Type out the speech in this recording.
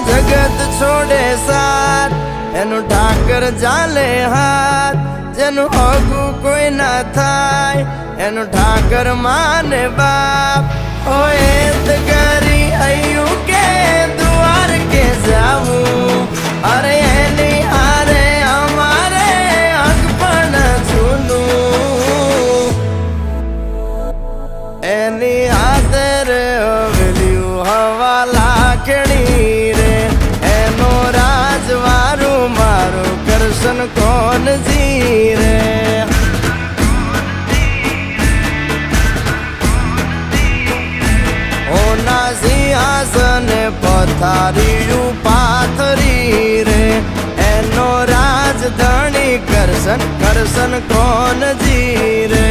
જગત છોડે સાથ, એનું ઠાકર ચાલે હાથ, જેનું હગું કોઈ ના થાય એનું ઠાકર માને બાપ. ઓએ કરી આયું કે દ્વાર કે જાવું, અરે એની હારે અમારે હક પણ છૂનું, એની હાથર વેલ્યું હવા લાખણી રે, એનો રાજવારું મારું કરશન કોણ જીરે. ઓના સિંહાસન પથારીયું પાથરી રે, એનો રાજધણી કરશન કરશન કોણ જીરે.